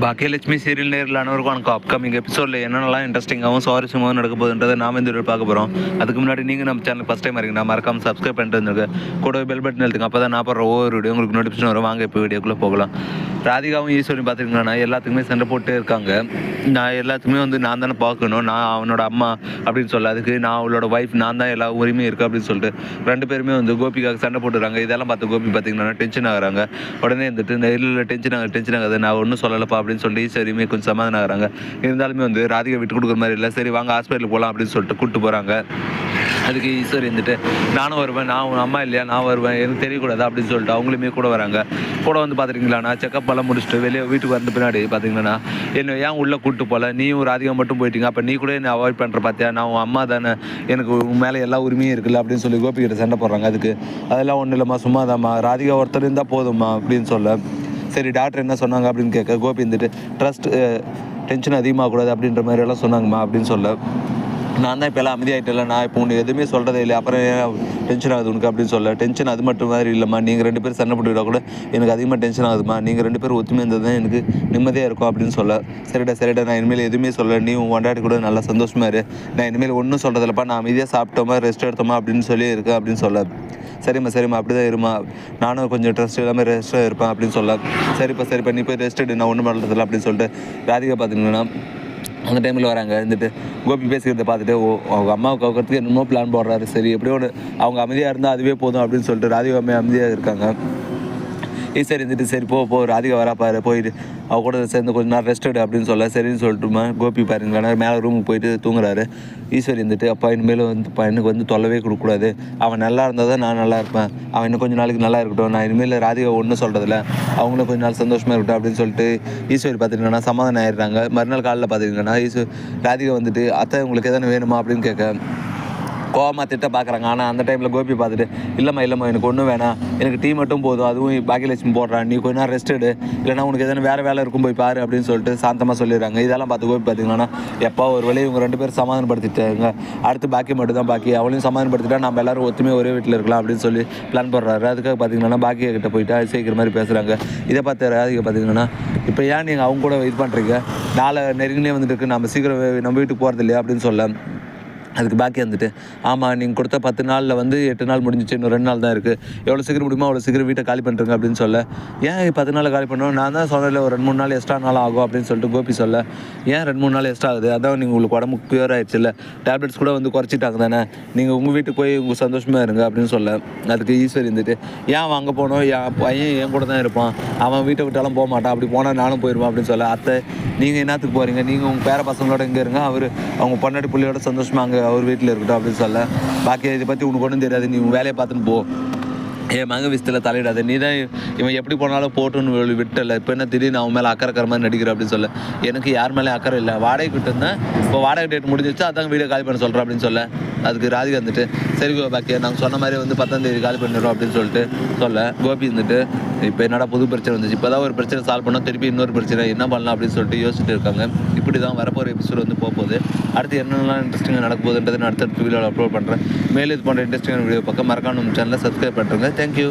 Baakiyalakshmi serial நேரிலானவருக்கும் எனக்கு upcoming எபிசோடில் என்னென்னலாம் இன்ட்ரெஸ்டிங்காகவும் சுவாரஸ்யமாகவும் நடக்க போகுதுன்றதை நாம இந்த வீடியோ பார்க்க போகிறோம். அதுக்கு முன்னாடி நீங்கள் நம்ம சேனல் ஃபஸ்ட் டைம் இருக்கீங்க, மறக்காம சப்ஸ்கிரைப் பண்ணிட்டு வந்துருங்க. கூட பெல் பட்டன் எழுதுங்க, அப்போ தான் நான் போடுற ஒவ்வொரு வீடியோ உங்களுக்கு நோட்டிஃபிகேஷன் வரும். வாங்க இப்போ வீடியோக்குள்ளே போகலாம். ராதிகாவும் ஈஸ்வரியும் பார்த்துக்கிங்கன்னா எல்லாத்துக்குமே சண்டை போட்டு இருக்காங்க. நான் எல்லாத்துக்குமே நான் தானே பார்க்கணும், நான் அவனோட அம்மா அப்படின்னு சொல்ல, அதுக்கு நான் அவளோட ஒய்ஃப், நான் தான் எல்லா உரிமையும் இருக்குது அப்படின்னு சொல்லிட்டு ரெண்டு பேருமே கோபிக்காக சண்டை போட்டுறாங்க. இதெல்லாம் பார்த்து கோபி பார்த்திங்கன்னா டென்ஷன் ஆகுறாங்க. உடனே இல்லை டென்ஷன் ஆகுது, நான் ஒன்றும் சொல்லலப்பா அப்படின்னு சொல்லிட்டு ஈஸ்வரியுமே கொஞ்சம் சமாதானம் ஆகிறாங்க. இருந்தாலுமே ராதிகா விட்டு கொடுக்குற மாதிரி இல்லை. சரி வாங்க ஹாஸ்பிட்டலுக்கு போகலாம் அப்படின்னு சொல்லிட்டு கூப்பிட்டு போகிறாங்க. அதுக்கு ஈஸ்வரி நானும் வருவேன், நான் உன் அம்மா இல்லையா, நான் வருவேன், எனக்கு தெரியக்கூடாது அப்படின்னு சொல்லிட்டு அவங்களுமே கூட வராங்க. கூட பார்த்துருக்கீங்களா, நான் செக்கப் எல்லாம் முடிச்சுட்டு வெளியே வீட்டுக்கு வந்த பின்னாடி பார்த்தீங்கன்னா என்ன ஏன் உள்ளே கூப்பிட்டு போகல, நீயும் ராதிகா மட்டும் போயிட்டீங்க, அப்போ நீ கூட என்ன அவாய்ட் பண்ணுற பார்த்தியா, நான் உன் அம்மா தானே, எனக்கு உன் மேலே எல்லா உரிமையும் இருக்குல்ல அப்படின்னு சொல்லி கோபிக்கிட்ட சண்டை போடுறாங்க. அதுக்கு அதெல்லாம் ஒன்றும் இல்லைம்மா, சும்மா தான்மா, ராதிகா ஒருத்தர் இருந்தால் போதும்மா அப்படின்னு சொல்ல, சரி டாக்டர் என்ன சொன்னாங்க அப்படின்னு கேட்க, கோபி ட்ரஸ்ட் டென்ஷன் அதிகமாகக்கூடாது அப்படின்ற மாதிரி எல்லாம் சொன்னாங்கம்மா அப்படின்னு சொல்ல, நான் தான் இப்போ எல்லாம் அமைதியாகிட்டல, நான் இப்போ உனக்கு எதுவுமே சொல்கிறதே இல்லை, அப்புறம் டென்ஷன் ஆகுது உனக்கு அப்படின்னு சொல்ல, டென்ஷன் அது மட்டும் மாதிரி இல்லைம்மா, நீங்கள் ரெண்டு பேரும் சண்டை போட்டுக்கிட்டா கூட எனக்கு அதிகமாக டென்ஷன் ஆகுதுமா, நீங்கள் ரெண்டு பேரும் ஒத்துமை இருந்தது தான் எனக்கு நிம்மதியாக இருக்கும் அப்படின்னு சொல்ல, சரிடா நான் இனிமேல் எதுவுமே சொல்ல, நீ உன் கொண்டாடி கூட நல்லா சந்தோஷமாக இரு, நான் இனிமேல் ஒன்றும் சொல்கிறதில்லப்பா, நான் அமைதியாக சாப்பிட்டோமா ரெஸ்ட் எடுத்தோமா அப்படின்னு சொல்லி இருக்கேன் அப்படின்னு சொல்ல, சரிம்மா அப்படி தான் இருமா, நானும் கொஞ்சம் ட்ரெஸ்ட் எல்லாமே ரெஸ்ட்டாக இருப்பேன் அப்படின்னு சொல்ல, சரிப்பா நீ போய் ரெஸ்ட் எடு, நான் ஒன்றும் பண்ணுறதில்ல அப்படின்னு சொல்லிட்டு ராதிகா பார்த்திங்கன்னா அந்த டைமில் வராங்க. கோபி பேசிக்கிறத பார்த்துட்டு அவங்க அம்மாவுக்கு கவுக்கிறதுக்கு என்னமோ பிளான் போடுறாரு. சரி எப்படியோ அவங்க அமைதியாக இருந்தால் அதுவே போதும் அப்படின்னு சொல்லிட்டு ராதிகா அமைதியாக இருக்காங்க. ஈஸ்வரி சரி போ ராதிகா வராப்பாரு, போயிட்டு அவ கூட சேர்ந்து கொஞ்சம் நேரம் ரெஸ்ட் எடு அப்படின்னு சொல்ல, சரின்னு சொல்லிட்டுமா கோபி பாருங்களா மேலே ரூமுக்கு போயிட்டு தூங்குறாரு. ஈஸ்வரி அப்பா இனிமேல் எனக்கு தொல்லவே கொடுக்கக்கூடாது, அவன் நல்லா இருந்தால் தான் நான் நல்லா இருப்பேன், அவன் இன்னும் கொஞ்சம் நாளைக்கு நல்லா இருக்கட்டும், நான் இனிமேல் ராதிகா ஒன்றும் சொல்கிறதில்ல, அவங்களும் கொஞ்சம் நாள் சந்தோஷமாக இருக்கட்டும் அப்படின்னு சொல்லிட்டு ஈஸ்வரி பார்த்துட்டிங்கன்னா சமாதானம் ஆயிடுறாங்க. மறுநாள் காலையில் பார்த்துக்கிங்கன்னா ராதிகா அத்தை உங்களுக்கு எதனா வேணுமா அப்படின்னு கேட்க கோவமாக திட்ட பார்க்குறாங்க. ஆனால் அந்த டைமில் கோபி பார்த்துட்டு இல்லைம்மா எனக்கு ஒன்றும் வேணாம், எனக்கு டீ மட்டும் போதும், அதுவும் பாக்கியலட்சுமி போடுறான், நீ கொஞ்ச நேரம் ரெஸ்ட் எடு, இல்லைனா உனக்கு எதனா வேறு இருக்கும் போய் பாரு அப்படின்னு சொல்லிட்டு சாந்தமாக சொல்லிடுறாங்க. இதெல்லாம் பார்த்து கோபி பார்த்திங்கன்னா எப்போ ஒரு வேலையை இவங்க ரெண்டு பேரும் சமாதானப்படுத்திட்டாங்க, அடுத்து பாக்கி மட்டும் தான் பாக்கி, அவளையும் சமாதானப்படுத்திட்டா நம்ம எல்லோரும் ஒத்துமே ஒரே வீட்டில் இருக்கலாம் அப்படின்னு சொல்லி பிளான் போடுறாரு. அதுக்காக பார்த்திங்கன்னா பாக்கிய கிட்ட போயிட்டு சேர்க்கிற மாதிரி பேசுகிறாங்க. இதை பார்த்து ராதிகா பார்த்திங்கன்னா இப்போ ஏன் நீங்கள் அவங்க கூட இது பண்ணுறீங்க, நாளை நெருங்கினே இருக்கு, நம்ம சீக்கிரம் நம்ம வீட்டுக்கு போகிறது இல்லையா அப்படின்னு சொல்ல, அதுக்கு பாக்கி ஆமாம் நீங்கள் கொடுத்த 10 நாளில் 8 நாள் முடிஞ்சிச்சு, இன்னும் 2 நாள் தான் இருக்குது, எவ்வளோ சீக்கிரம் முடியுமோ அவ்வளோ சீக்கிரம் வீட்டை காலி பண்ணுறங்க அப்படின்னு சொல்ல, ஏன் 10 நாள் காலி பண்ணணும், நான் தான் சொன்னதில்ல ஒரு 2-3 நாள் எக்ஸ்ட்ரா நாள் ஆகும் அப்படின்னு சொல்லிட்டு கோபி சொல்ல, ஏன் 2-3 நாள் எக்ஸ்ட்ரா ஆகுது, அதான் நீங்கள் உங்களுக்கு உடம்பு க்யூர் ஆகிடுச்சு இல்லை, டேப்லெட்ஸ் கூட குறைச்சிட்டாங்க தானே, நீங்கள் உங்கள் வீட்டுக்கு போய் உங்கள் சந்தோஷமாக இருங்க அப்படின்னு சொல்ல, அதுக்கு ஈஸ்வரி ஏன் அங்கே போனோம், என் பையன் என் கூட தான் இருப்பான், அவன் வீட்டை விட்டாலும் போக மாட்டான், அப்படி போனால் நானும் போயிடுவான் அப்படின்னு சொல்ல, அத்தை நீங்கள் என்னத்துக்கு போகிறீங்க, நீங்கள் உங்கள் பேர பசங்களோட இங்கே இருங்க, அவங்க பொன்னாடி பிள்ளையோட சந்தோஷமாக அங்கே அவர் வீட்டில் இருக்கட்டும் அப்படின்னு சொல்ல, பாக்கி இதை பற்றி உனக்கு ஒன்றும் தெரியாது, நீ உன் வேலையை பார்த்துன்னு போ, என் மக விஷயத்தில் தலையிடாது, நீ தான் இவன் எப்படி போனாலும் போட்டுன்னு விட்டல, இப்போ என்ன திடீர்னு அவன் மேலே அக்கறை மாதிரி நடிக்கிற அப்படின்னு சொல்ல, எனக்கு யார் மேலே அக்கறை இல்லை, வாடகை கிட்ட இருந்தேன், இப்போ வாடகை டேட் முடிஞ்சிச்சு, அதான் வீடியோ காலி பண்ண சொல்கிறேன் அப்படின்னு சொல்ல, அதுக்கு ராதிகா சரி பாக்கியா நாங்கள் சொன்ன மாதிரி 10ஆம் தேதி காலி பண்ணிடுறோம் அப்படின்னு சொல்லிட்டு சொல்ல, கோபி இப்போ என்னடா புது பிரச்சனை வந்துச்சு, இப்போ தான் ஒரு பிரச்சனை சால்வ் பண்ணோம், திருப்பி இன்னொரு பிரச்சனை என்ன பண்ணலாம் அப்படின்னு சொல்லிட்டு யோசிச்சுட்டு இருக்காங்க. இப்படி தான் வரப்போகிற எபிசோட் போகுது. அடுத்து என்னென்னலாம் இன்ட்ரெஸ்டிங்காக நடக்க போகுதுன்றது நான் அடுத்த வீடியோவில் அப்லோட் பண்ணுறேன். மேலே இது போன்ற இன்ட்ரெஸ்டிங்கான வீடியோ பக்கம் மறக்காம நம்ம சேனலை சப்ஸ்கிரைப் பண்ணுறேங்க. தேங்க்யூ.